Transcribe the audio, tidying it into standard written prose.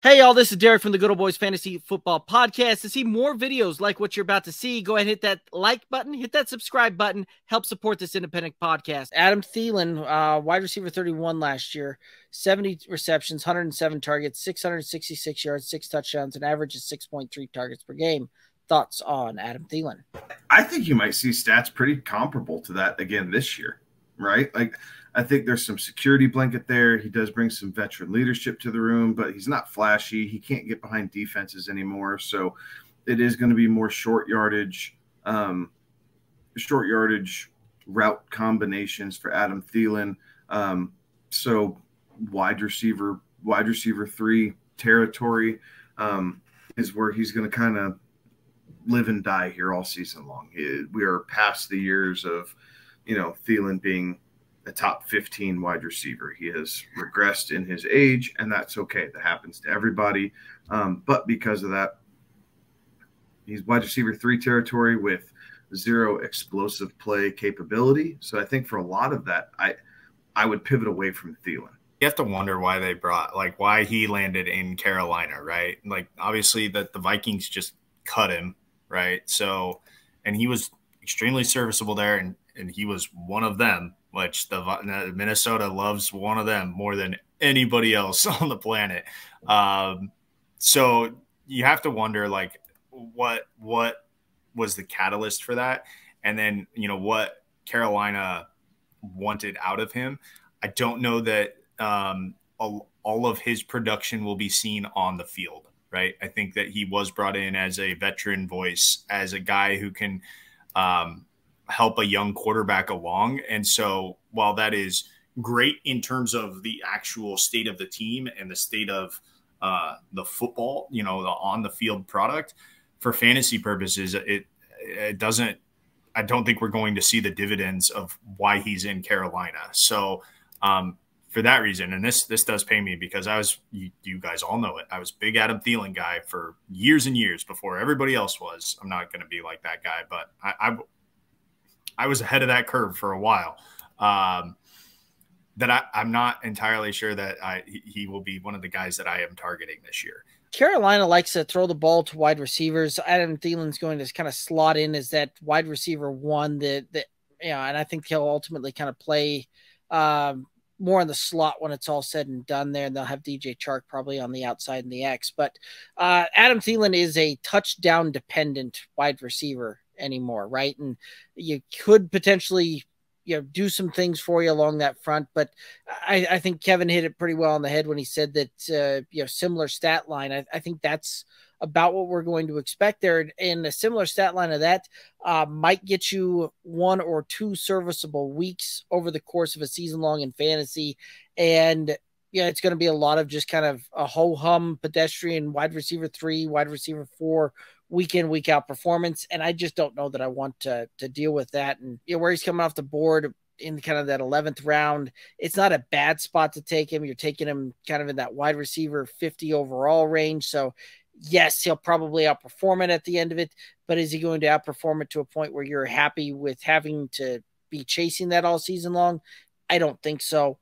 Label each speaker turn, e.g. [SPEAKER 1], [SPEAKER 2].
[SPEAKER 1] Hey, y'all, this is Derek from the Good Old Boys Fantasy Football Podcast. To see more videos like what you're about to see, go ahead and hit that like button, hit that subscribe button, help support this independent podcast. Adam Thielen, wide receiver 31 last year, 70 receptions, 107 targets, 666 yards, 6 touchdowns, an average of 6.3 targets per game. Thoughts on Adam Thielen?
[SPEAKER 2] I think you might see stats pretty comparable to that again this year, right? I think there's some security blanket there. He does bring some veteran leadership to the room, but he's not flashy. He can't get behind defenses anymore. So it is going to be more short yardage route combinations for Adam Thielen. So wide receiver 3 territory is where he's going to kind of live and die here all season long. We are past the years of, Thielen being a top 15 wide receiver. He has regressed in his age, and that's okay. That happens to everybody. But because of that, he's wide receiver 3 territory with 0 explosive play capability. So I think for a lot of that, I would pivot away from Thielen.
[SPEAKER 3] You have to wonder why why he landed in Carolina, right? Obviously that the Vikings just cut him, right? So, and he was extremely serviceable there, and he was one of them, which the Minnesota loves one of them more than anybody else on the planet. So you have to wonder, what was the catalyst for that? And then, what Carolina wanted out of him. I don't know that all of his production will be seen on the field, right? I think that he was brought in as a veteran voice, as a guy who can help a young quarterback along. And so while that is great in terms of the actual state of the team and the state of the football, the on the field product, for fantasy purposes, it doesn't, I don't think we're going to see the dividends of why he's in Carolina. So for that reason, and this does pay me because you guys all know it, I was a big Adam Thielen guy for years and years before everybody else was. I'm not going to be like that guy, but I was ahead of that curve for a while. That I'm not entirely sure that he will be one of the guys that I am targeting this year.
[SPEAKER 1] Carolina likes to throw the ball to wide receivers. Adam Thielen's going to kind of slot in as that wide receiver 1 and I think he'll ultimately kind of play more in the slot when it's all said and done there. And they'll have DJ Chark probably on the outside in the X. But Adam Thielen is a touchdown dependent wide receiver anymore, right? And you could potentially do some things for you along that front, but I think Kevin hit it pretty well on the head when he said that similar stat line. I think that's about what we're going to expect there, and a similar stat line of that might get you 1 or 2 serviceable weeks over the course of a season long in fantasy. And it's going to be a lot of just kind of a ho-hum pedestrian wide receiver 3, wide receiver 4, week in, week out performance. And I just don't know that I want to deal with that. And where he's coming off the board in kind of that 11th round, it's not a bad spot to take him. You're taking him kind of in that wide receiver 50 overall range. So yes, he'll probably outperform it at the end of it, but is he going to outperform it to a point where you're happy with having to be chasing that all season long? I don't think so.